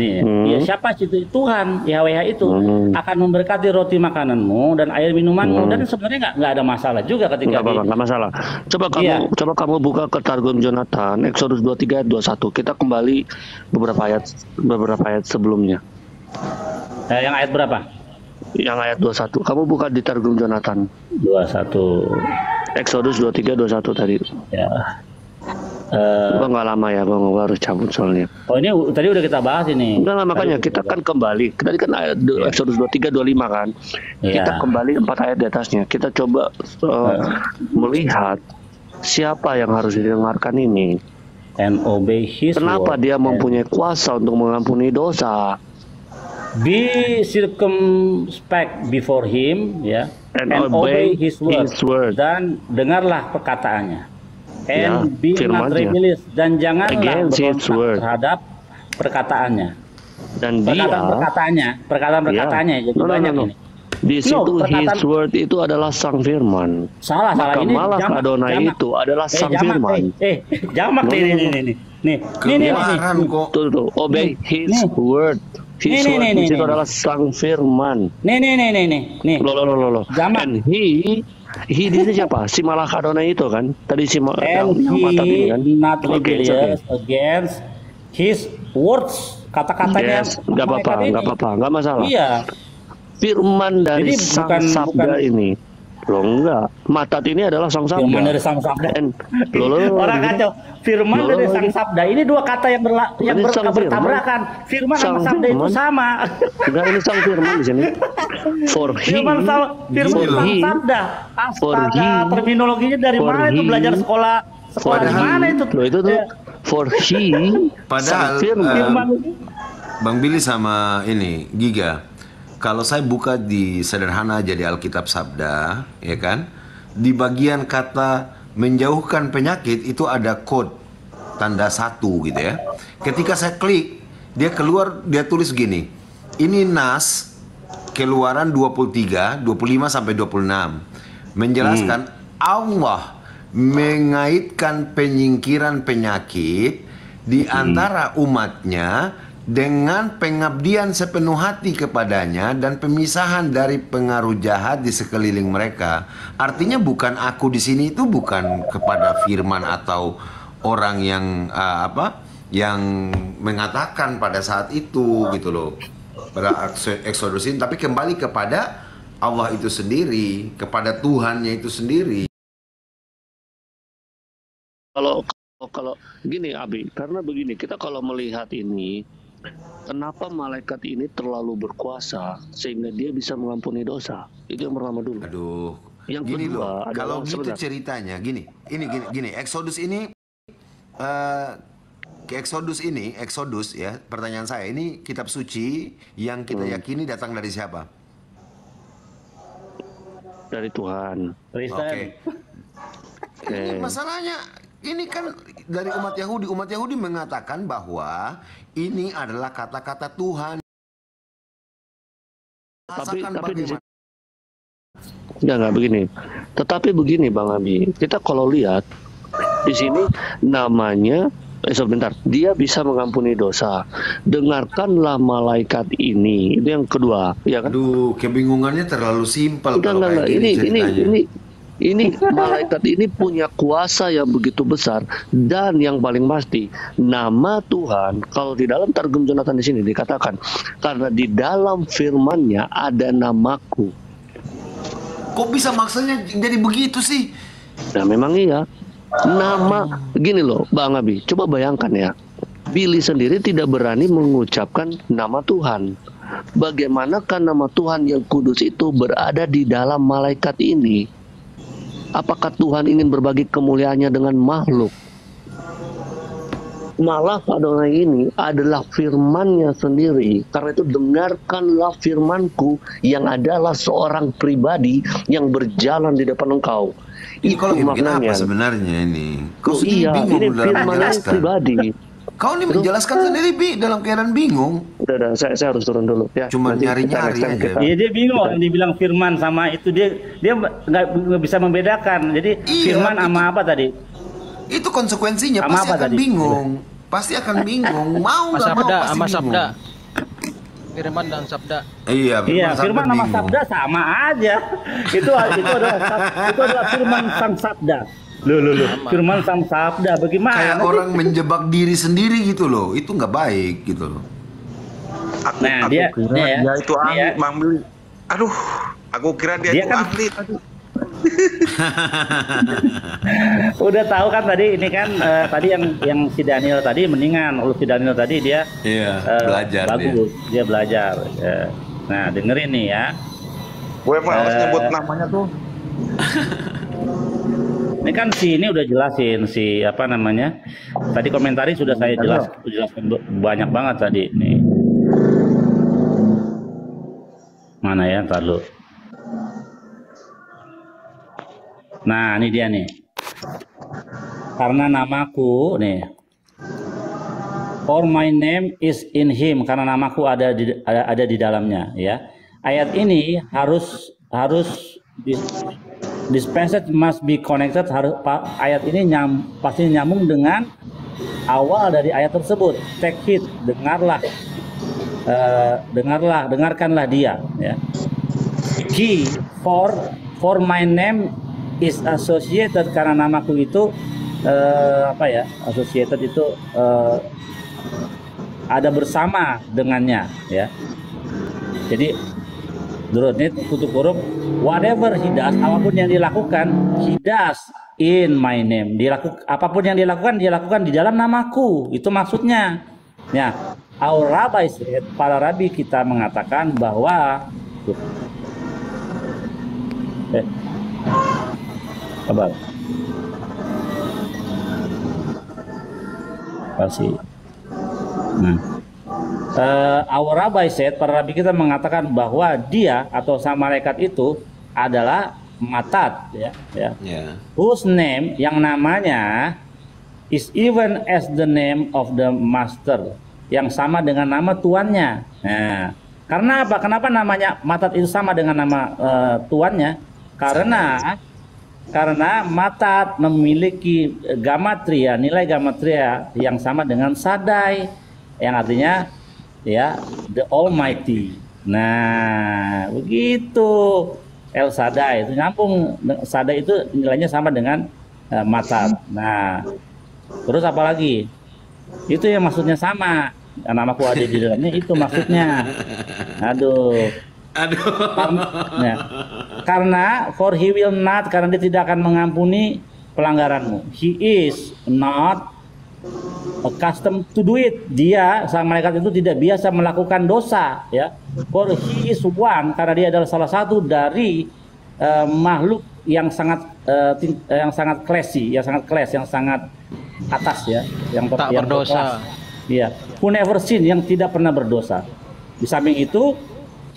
siapa itu Tuhan Yahweh itu akan memberkati roti makananmu dan air minumanmu, dan sebenarnya nggak ada masalah juga ketika Nggak masalah. Coba kamu buka ke Targum Jonathan Exodus 23 ayat 21. Kita kembali beberapa ayat sebelumnya. yang ayat berapa? Yang ayat 21. Kamu buka di Targum Jonathan 21 Exodus 23 21 tadi. ya. Gua nggak lama ya, gua harus cabut soalnya. Oh, ini tadi udah kita bahas ini. Enggak lah, makanya kita kan kembali. Tadi kan ayat Exodus 23 25 kan. Kita kembali 4 ayat di atasnya. Kita coba melihat siapa yang harus didengarkan ini. And obey his Kenapa word. dia mempunyai kuasa untuk mengampuni dosa? Be circumspect before him, ya, And and obey obey his word. his word. Dan dengarlah perkataannya. Ya, And be not firman-Nya. rebellious, dan janganlah Against his berontak word. terhadap perkataannya. Dan dia Perkataan-perkataannya, jadi No. banyak ini. Di situ perkataan- his word itu adalah sang firman. Salah Maka ini malah Adonai itu adalah sang firman. Jamak No. nih. Keluaran kok. Tuh, obey his Nih. word. His Nih, word nih, di nih, situ nih. adalah sang firman. Nih. Loh. Jamak. And he di sini siapa? Si Malach Adonai itu kan? Tadi si And yang empat tadi he kan? not Oke, it's rebellious against his words. Kata-katanya. Yes, nggak apa-apa, nggak masalah. Iya. Firman dari Jadi sang bukan- sabda ini. Loh enggak. Matat ini adalah sang sabda. Firman dari sang sabda. And, loh. Orang kacau. Firman Loh, dari loh, sang ini- sabda. Ini dua kata yang Ini sang bertabrakan. Firman sama Sang sabda itu firman. sama. Enggak, ini sang firman di sini. For he, Firman sama for sang he, sabda. for Astaga, he- terminologinya dari for mana itu? he- Belajar sekolah for di mana itu? Loh, itu tuh. Ya, For he, Padahal, sang firman. Firman. Bang Billy sama ini Giga, kalau saya buka di sederhana jadi Alkitab Sabda, ya kan, di bagian kata menjauhkan penyakit itu ada kode tanda 1 gitu ya. Ketika saya klik, dia keluar, dia tulis gini. Ini nas Keluaran 23, 25 sampai 26 menjelaskan Allah mengaitkan penyingkiran penyakit di antara umatnya dengan pengabdian sepenuh hati kepadanya dan pemisahan dari pengaruh jahat di sekeliling mereka. Artinya bukan aku di sini itu bukan kepada firman atau orang yang yang mengatakan pada saat itu gitu loh, pada Exodus ini, tapi kembali kepada Allah itu sendiri, kepada Tuhannya itu sendiri. Kalau gini Abi, karena begini, kita kalau melihat ini, kenapa malaikat ini terlalu berkuasa sehingga dia bisa mengampuni dosa? Itu yang pertama dulu. Aduh, yang gini kedua loh, kalau gitu sebentar. ceritanya gini, Exodus ini, Exodus ya, pertanyaan saya, ini kitab suci yang kita yakini datang dari siapa? Dari Tuhan. Oke. Ini masalahnya, ini kan dari umat Yahudi. Umat Yahudi mengatakan bahwa ini adalah kata-kata Tuhan. Tapi enggak begini. Tetapi begini Bang Abi, kita kalau lihat di sini namanya sebentar, dia bisa mengampuni dosa. Dengarkanlah malaikat ini. Itu yang kedua, ya kan? Aduh, kebingungannya terlalu simpel. Enggak. Ini malaikat ini punya kuasa yang begitu besar, dan yang paling pasti nama Tuhan. Kalau di dalam Targum Jonathan di sini dikatakan karena di dalam firman-Nya ada namaku. Kok bisa maksudnya jadi begitu sih? Nah memang iya. Nama gini loh Bang Abi, coba bayangkan ya, Billy sendiri tidak berani mengucapkan nama Tuhan. Bagaimanakah nama Tuhan yang kudus itu berada di dalam malaikat ini? Apakah Tuhan ingin berbagi kemuliaannya dengan makhluk? Malah Adonai ini adalah firman-Nya sendiri. Karena itu dengarkanlah firman-Ku yang adalah seorang pribadi yang berjalan di depan engkau. Ini Itu maknanya. apa sebenarnya ini? Kau Iya, ini firman-Nya pribadi. Kau ini menjelaskan sendiri, Bi, dalam keadaan bingung. Udah, saya harus turun dulu. Ya, cuma nyari-nyari aja. Iya, dia bingung. Dibilang firman sama itu, dia nggak bisa membedakan. Jadi firman sama apa tadi? Itu konsekuensinya sama pasti akan bingung. Pasti akan bingung. Mau nggak mau pasti sama bingung. sabda. Firman dan sabda. Iya, firman sama sabda sama aja. itu adalah firman sang sabda. Loh. Firman sang sabda bagaimana? Kayak orang menjebak diri sendiri gitu loh. Itu nggak baik gitu loh. Aku kira dia itu ahli, Mang Billy. Aduh, aku kira dia itu kan ahli tadi. Udah tahu kan tadi ini kan tadi yang si Daniel tadi mendingan. Kalau si Daniel tadi dia belajar bagus, dia belajar. Nah, dengerin nih ya. Gue harus nyebut namanya tuh. Ini kan ini udah jelasin si apa namanya. Tadi komentari sudah saya jelaskan banyak banget tadi nih. Mana ya, ntar dulu. Nah, ini dia nih. Karena namaku nih. For my name is in him, karena namaku ada di dalamnya ya. Ayat ini harus this passage must be connected, ayat ini pasti nyambung dengan awal dari ayat tersebut. Take heed, dengarkanlah dia ya. Key for my name is associated, karena namaku itu associated itu ada bersama dengannya ya. Jadi menurut ini tutup huruf, whatever he does, apapun yang dilakukan, he does in my name. Apapun yang dilakukan, dia lakukan di dalam namaku. Itu maksudnya. Ya, our rabbi said, para rabi kita mengatakan bahwa kabar kasih. Nah, Our rabbi said, para rabi kita mengatakan bahwa dia atau sang malaikat itu adalah Matat, whose name, yang namanya is even as the name of the master, yang sama dengan nama tuannya. Nah, karena apa? Kenapa namanya Matat itu sama dengan nama tuannya? Karena Matat memiliki gamatria, nilai gamatria yang sama dengan Sadai, yang artinya ya the Almighty. Nah, begitu. El Sadai itu nyambung, Sadai itu nilainya sama dengan Matat. Nah, terus apa lagi? Itu yang maksudnya sama. Namaku ada di dalamnya, itu maksudnya. Aduh. Karena for he will not, karena dia tidak akan mengampuni pelanggaranmu. He is not accustomed to do it. Dia, sang malaikat itu tidak biasa melakukan dosa, ya. For he is one, karena dia adalah salah satu dari makhluk yang sangat classy, yang sangat atas, ya, yang tak berdosa. Iya, who never sin, yang tidak pernah berdosa. Di samping itu,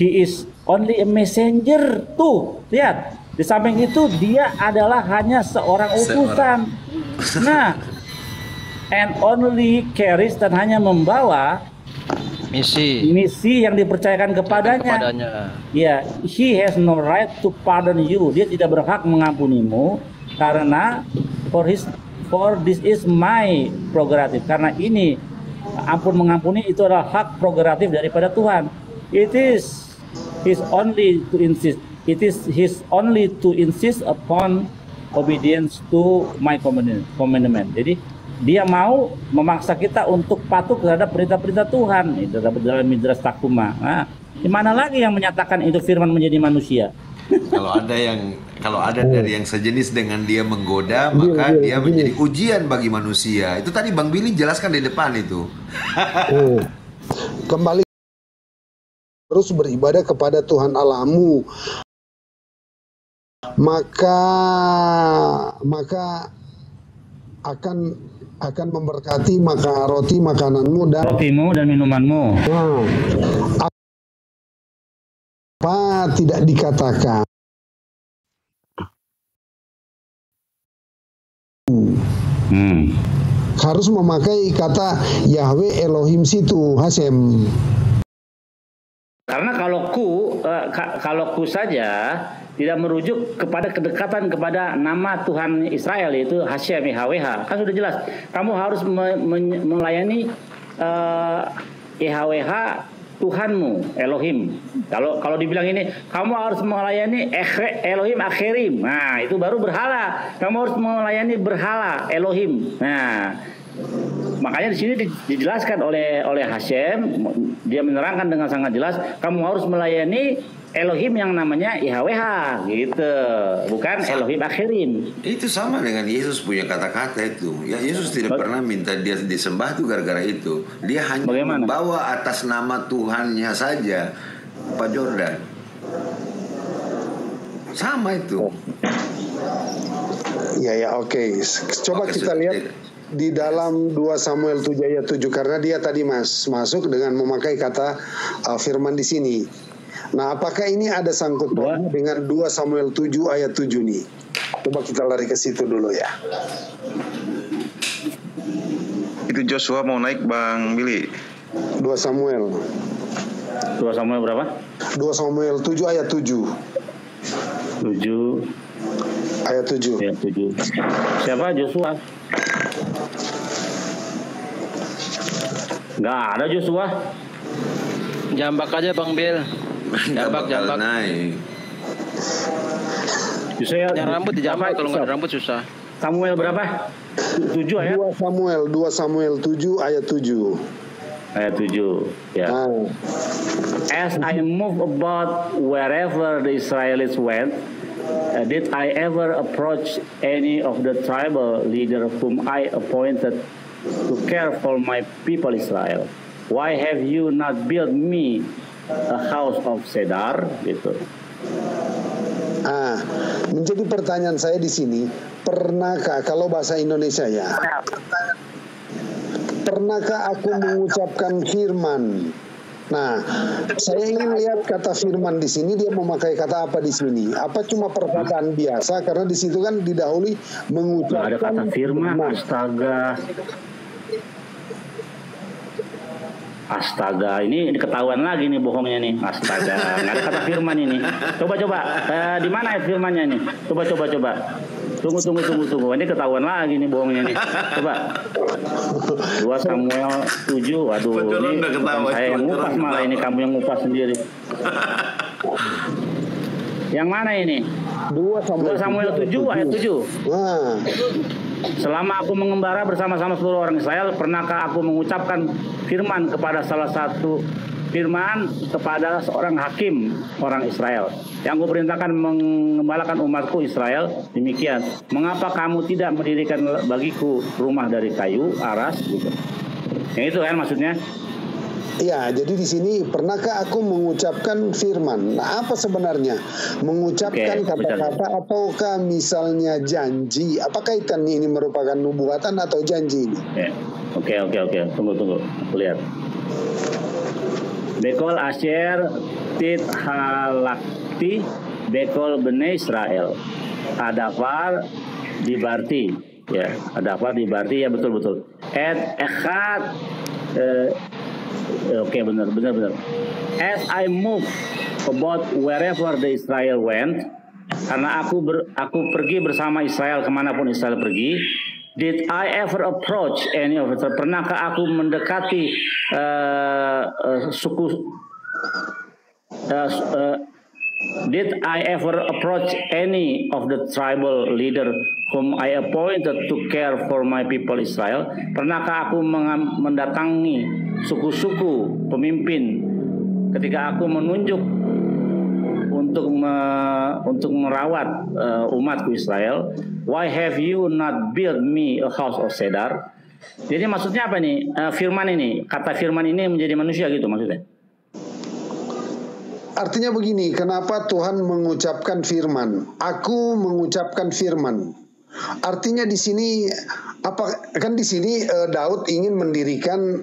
he is only a messenger. Tuh, lihat. Di samping itu, dia adalah hanya seorang utusan. Nah, and only carries, dan hanya membawa misi yang dipercayakan kepadanya. Ya, he has no right to pardon you. Dia tidak berhak mengampunimu karena for this is my prerogative. Karena ini ampun mengampuni itu adalah hak prerogatif daripada Tuhan. It is his only to insist upon obedience to my commandment. Jadi dia mau memaksa kita untuk patuh terhadap perintah-perintah Tuhan. Itu dalam Midrash Takuma. Nah, di mana lagi yang menyatakan itu firman menjadi manusia? Kalau ada dari yang sejenis dengan dia menggoda, maka dia menjadi ujian bagi manusia. Itu tadi Bang Billy jelaskan di depan itu. Kembali terus beribadah kepada Tuhan Allahmu. Maka akan memberkati roti makananmu dan rotimu dan minumanmu. Apa tidak dikatakan? Harus memakai kata Yahweh Elohim situ, Hasem. Karena kalau ku saja tidak merujuk kepada kedekatan kepada nama Tuhan Israel, yaitu Hashem, YHWH. Kan sudah jelas. Kamu harus melayani YHWH Tuhanmu, Elohim. Kalau dibilang ini, kamu harus melayani Elohim Akhirim. Nah, itu baru berhala. Kamu harus melayani berhala Elohim. Nah, makanya di sini dijelaskan oleh Hashem, dia menerangkan dengan sangat jelas, kamu harus melayani Elohim yang namanya YHWH, gitu, bukan Elohim Akhirim. Itu sama dengan Yesus punya kata-kata itu. Ya, Yesus tidak pernah minta dia disembah tuh gara-gara itu. Dia hanya membawa atas nama Tuhannya saja, Pak Jordan. Sama itu. Ya, oke. Coba kita lihat di dalam 2 Samuel 7 ayat 7, karena dia tadi masuk dengan memakai kata firman di sini. Nah, apakah ini ada sangkut pautnya dengan 2 Samuel 7 ayat 7 nih? Coba kita lari ke situ dulu ya. Itu Joshua mau naik, Bang Billy. 2 Samuel berapa? 2 Samuel 7 ayat 7. 7 ayat 7. Siapa Joshua? Nggak ada Joshua. Jambak aja Bang Bill. Jambak. Naik. Yang rambut dijambak, kalau nggak ada rambut susah. Samuel berapa? 7 ayat? 2 Samuel 7 ayat 7. Ayat 7. Ya. As I move about wherever the Israelites went, did I ever approach any of the tribal leader whom I appointed to care for my people Israel? Why have you not built me a house of cedar? Gitu. Menjadi pertanyaan saya di sini, pernahkah, kalau bahasa Indonesia ya, pernahkah aku mengucapkan firman Nah, saya ingin lihat kata firman di sini, dia memakai kata apa di sini? Apa cuma perkataan biasa? Karena di situ kan didahului mengucapkan. Ada kata firman, astaga, ini ketahuan lagi nih bohongnya nih, astaga, nggak ada kata firman ini. Coba, di mana ayat firmannya ini? Coba. Tunggu, ini ketahuan lagi nih bohongnya nih. Coba. 2 Samuel 7, waduh, ini saya yang ngupas malah ini kamu yang ngupas sendiri. Yang mana ini? 2 Samuel 7 ayat 7. Selama aku mengembara bersama-sama seluruh orang Israel, pernahkah aku mengucapkan firman kepada seorang hakim orang Israel yang kuperintahkan mengembalakan umatku Israel demikian, mengapa kamu tidak mendirikan bagiku rumah dari kayu aras gitu. Yang itu kan maksudnya. Ya, jadi di sini pernahkah aku mengucapkan firman? Nah, apa sebenarnya? Mengucapkan kata-kata ataukah misalnya janji? Apa kaitannya ini merupakan nubuatan atau janji ini? Oke. Tunggu. Aku lihat. Bekol Asher tit halakti bekol bene Israel. Adafar dibarti. Ya, adafar dibarti, ya betul. Et echad Oke, benar. As I move about wherever the Israel went, karena aku pergi bersama Israel kemanapun Israel pergi. Did I ever approach any of it? Pernahkah aku mendekati Did I ever approach any of the tribal leader whom I appointed to care for my people Israel? Pernahkah aku mendatangi suku-suku pemimpin ketika aku menunjuk untuk merawat umatku Israel? Why have you not built me a house of cedar? Jadi maksudnya apa nih? Firman ini, kata firman ini menjadi manusia gitu maksudnya? Artinya begini, kenapa Tuhan mengucapkan firman? Aku mengucapkan firman. Artinya di sini di sini Daud ingin mendirikan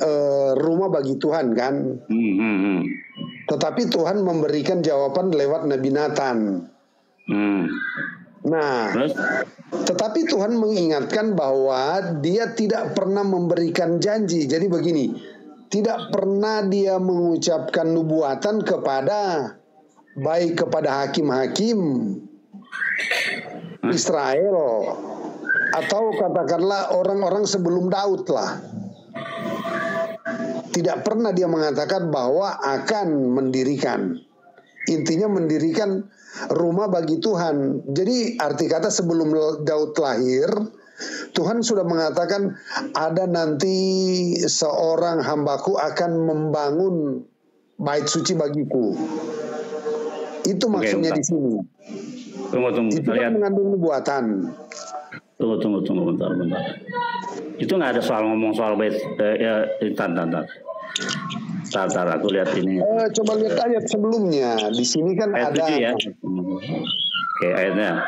rumah bagi Tuhan kan? Tetapi Tuhan memberikan jawaban lewat Nabi Nathan. Nah, tetapi Tuhan mengingatkan bahwa Dia tidak pernah memberikan janji. Jadi begini, tidak pernah Dia mengucapkan nubuatan baik kepada hakim-hakim Israel atau katakanlah orang-orang sebelum Daud lah. Tidak pernah Dia mengatakan bahwa akan mendirikan. Intinya mendirikan rumah bagi Tuhan. Jadi arti kata sebelum Daud lahir, Tuhan sudah mengatakan ada nanti seorang hambaku akan membangun bait suci bagiku. Itu maksudnya di sini. Tunggu. Itu kan mengandung nubuatan. Tunggu bentar. Itu nggak ada ngomong soal bait. Tar, aku lihat ini. Coba lihat ayat sebelumnya. Di sini kan ayat ada. 7 ya. Oke, ayatnya.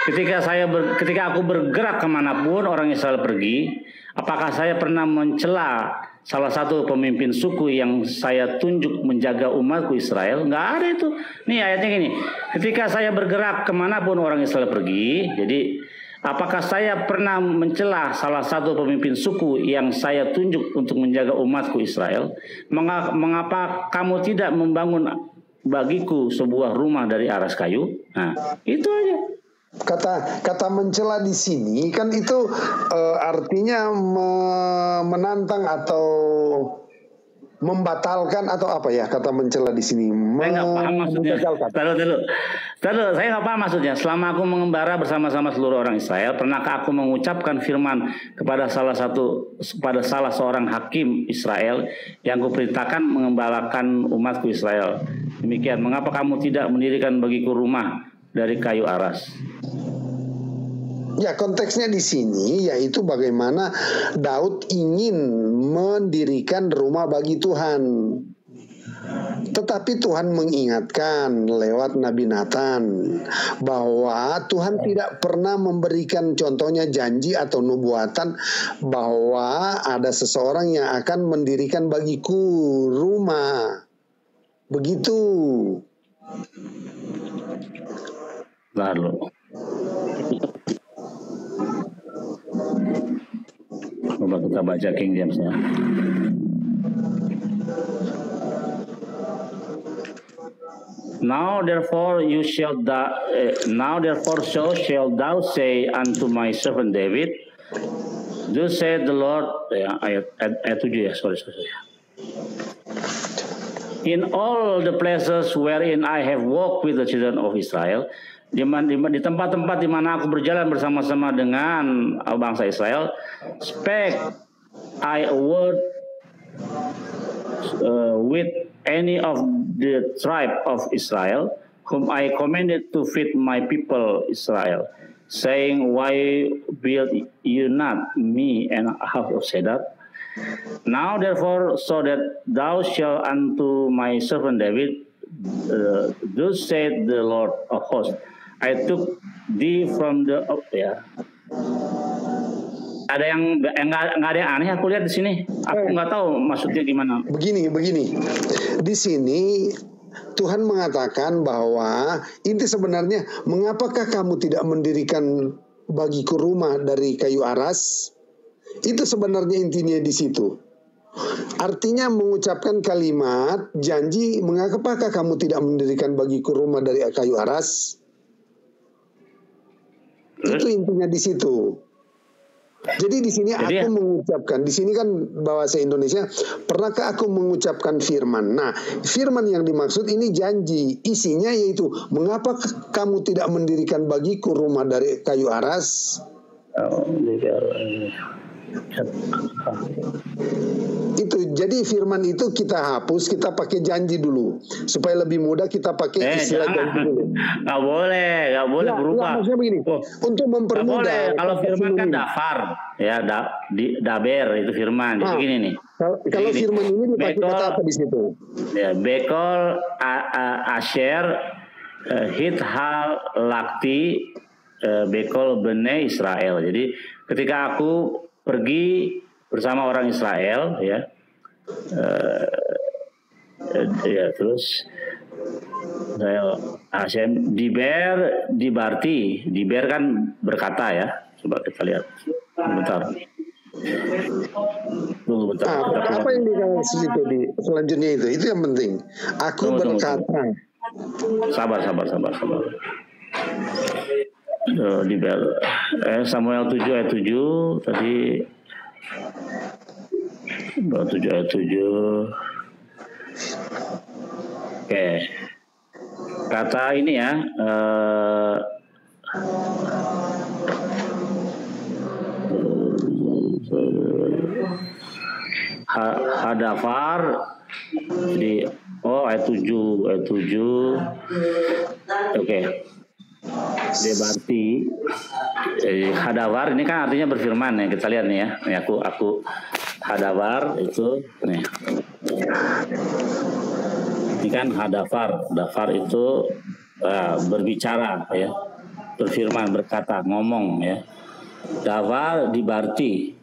Ketika aku bergerak kemanapun orang Israel pergi, apakah saya pernah mencela salah satu pemimpin suku yang saya tunjuk menjaga umatku Israel? Nggak ada itu. Nih ayatnya gini. Ketika saya bergerak kemanapun orang Israel pergi, jadi apakah saya pernah mencela salah satu pemimpin suku yang saya tunjuk untuk menjaga umatku Israel? Mengapa kamu tidak membangun bagiku sebuah rumah dari aras kayu? Nah, itu aja. Kata mencela di sini kan itu artinya menantang atau membatalkan atau apa ya kata mencela di sini? Saya nggak paham maksudnya. Taruh, saya nggak paham maksudnya. Selama aku mengembara bersama-sama seluruh orang Israel, pernahkah aku mengucapkan firman kepada salah seorang hakim Israel yang kuperintahkan mengembalakan umatku Israel? Demikian, mengapa kamu tidak mendirikan bagiku rumah dari kayu aras? Ya, konteksnya di sini yaitu bagaimana Daud ingin mendirikan rumah bagi Tuhan. Tetapi Tuhan mengingatkan lewat Nabi Nathan bahwa Tuhan tidak pernah memberikan contohnya janji atau nubuatan bahwa ada seseorang yang akan mendirikan bagiku rumah. Begitu. Lalu coba kita baca King James ya. Now therefore so shall thou say unto my servant David, thus said the Lord, ayat 7 ya, sorry. In all the places wherein I have walked with the children of Israel, di tempat-tempat di mana aku berjalan bersama-sama dengan bangsa Israel, spake I a word with any of the tribe of Israel, whom I commanded to feed my people Israel, saying, why build you not me an house of cedar? Now therefore, so that thou shalt unto my servant David, thus said the Lord of hosts, I took thee from the Ada yang nggak ada yang aneh aku lihat di sini. Aku nggak tahu maksudnya gimana. Begini. Di sini Tuhan mengatakan bahwa inti sebenarnya, mengapakah kamu tidak mendirikan bagiku rumah dari kayu aras? Itu sebenarnya intinya di situ. Artinya mengucapkan kalimat janji, mengapakah kamu tidak mendirikan bagiku rumah dari kayu aras? Itu intinya di situ. Jadi di sini aku mengucapkan, di sini kan bahasa Indonesia, pernahkah aku mengucapkan firman? Nah, firman yang dimaksud ini janji, isinya yaitu, mengapa kamu tidak mendirikan bagiku rumah dari kayu aras? Itu jadi firman itu kita hapus, kita pakai janji dulu supaya lebih mudah kita pakai istilah janji dulu. Nggak boleh berubah. Maksudnya begini, untuk mempermudah. Kalau firman kan dafar, ya daber itu firman. Jadi gini nih. Kalau firman ini dipakai kata apa di situ? Ya, Bekol, Asher, Hithal, Lakti, Bekol, Bene Israel. Jadi ketika aku pergi bersama orang Israel, terus Hashem dibarti, diber kan berkata ya. Coba kita lihat. Bentar. Apa yang dikasih itu di selanjutnya itu yang penting. Aku berkata. Sabar. Samuel 7 ayat 7 tadi 7 ayat 7. Oke. Kata ini ya, Hadafar di ayat 7 Oke. Debarti Hadawar ini kan artinya berfirman ya, kita lihat nih ya. Nih aku Hadawar itu nih. Ini kan Dafar itu berbicara ya, berfirman, berkata, ngomong ya. Dafar dibarti.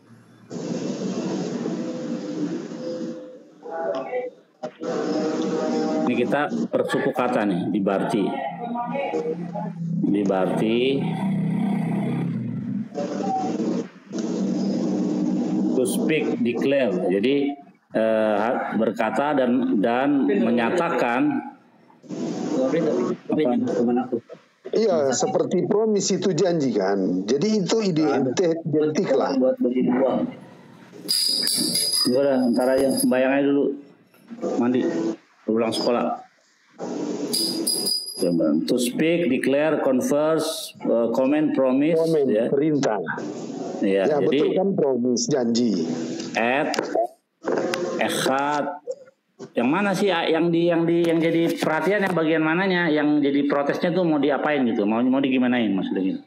Ini kita persuku kata nih, dibarti. To speak, declare. Jadi berkata dan menyatakan. Iya, seperti promise itu janji kan. Jadi itu identik lah. Udah, ntar aja, bayang aja dulu. Mandi, pulang sekolah. To speak, declare, converse, comment, promise, ya. Perintah. Ya, jadi betul kan, promise, janji. Echad. Yang mana sih yang jadi perhatian, yang bagian mananya, yang jadi protesnya tuh mau diapain gitu, mau digimanain maksudnya gitu.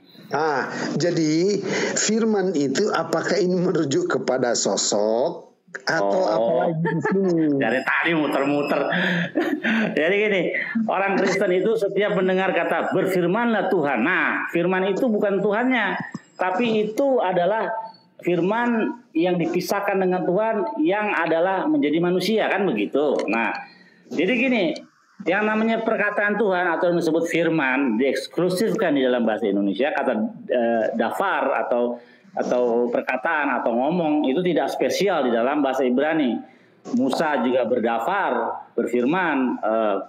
Jadi firman itu apakah ini merujuk kepada sosok atau apa lagi di sini? Dari tadi muter-muter. Jadi gini, orang Kristen itu setiap mendengar kata berfirmanlah Tuhan. Nah, firman itu bukan Tuhannya, tapi itu adalah firman yang dipisahkan dengan Tuhan yang adalah menjadi manusia, kan begitu. Nah, jadi gini, Yang namanya perkataan Tuhan atau yang disebut firman dieksklusifkan di dalam bahasa Indonesia. Kata dafar atau perkataan atau ngomong itu tidak spesial di dalam bahasa Ibrani. Musa juga berdafar, berfirman,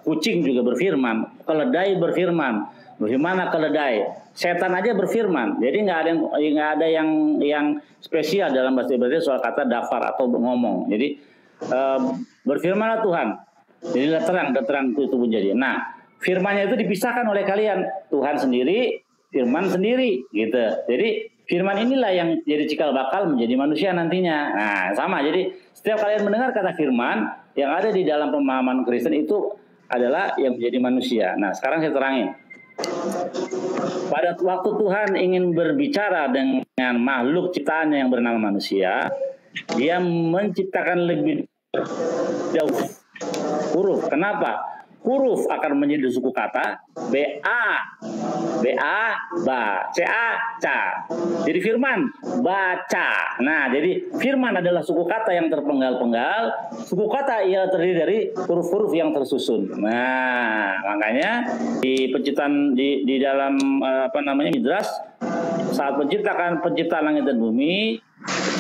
kucing juga berfirman, keledai berfirman. Bagaimana keledai? Setan aja berfirman. Jadi nggak ada yang spesial dalam bahasa Ibrani soal kata dafar atau ngomong. Jadi berfirmanlah Tuhan. Jadi terang itu menjadi. Nah, firmannya itu dipisahkan oleh kalian. Tuhan sendiri, firman sendiri, gitu. Jadi firman inilah yang jadi cikal bakal menjadi manusia nantinya. Nah, sama. Jadi setiap kalian mendengar kata firman yang ada di dalam pemahaman Kristen itu adalah yang menjadi manusia. Nah, sekarang saya terangin. Pada waktu Tuhan ingin berbicara dengan makhluk ciptaannya yang bernama manusia, Dia menciptakan lebih jauh huruf. Kenapa? Huruf akan menjadi suku kata ba, ca, ca. Jadi firman baca. Nah, jadi firman adalah suku kata yang terpenggal-penggal. Suku kata ia terdiri dari huruf-huruf yang tersusun. Nah, makanya di penciptaan di dalam Midrash saat penciptaan langit dan bumi,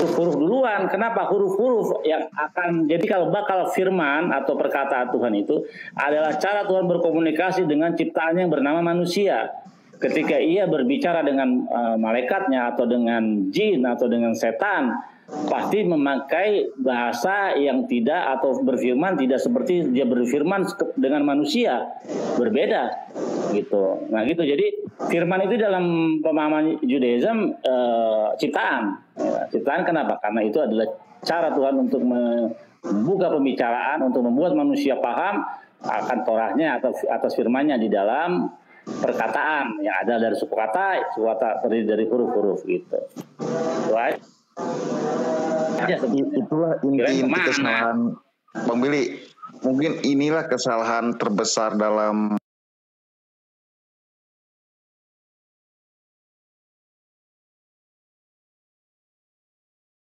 huruf duluan. Kenapa? Huruf-huruf yang akan jadi kalau bakal firman atau perkataan Tuhan itu adalah cara Tuhan berkomunikasi dengan ciptaannya yang bernama manusia. Ketika ia berbicara dengan malaikatnya atau dengan jin atau dengan setan, pasti memakai bahasa yang tidak atau berfirman tidak seperti dia berfirman dengan manusia, berbeda gitu. Nah gitu. Jadi firman itu dalam pemahaman Judaism ciptaan. Ciptaan kenapa? Karena itu adalah cara Tuhan untuk membuka pembicaraan, untuk membuat manusia paham akan Torahnya atau atas firmannya di dalam perkataan yang ada dari suku kata terdiri dari huruf-huruf gitu. Right? Itulah inti kesalahan Bang Billy. Mungkin inilah kesalahan terbesar dalam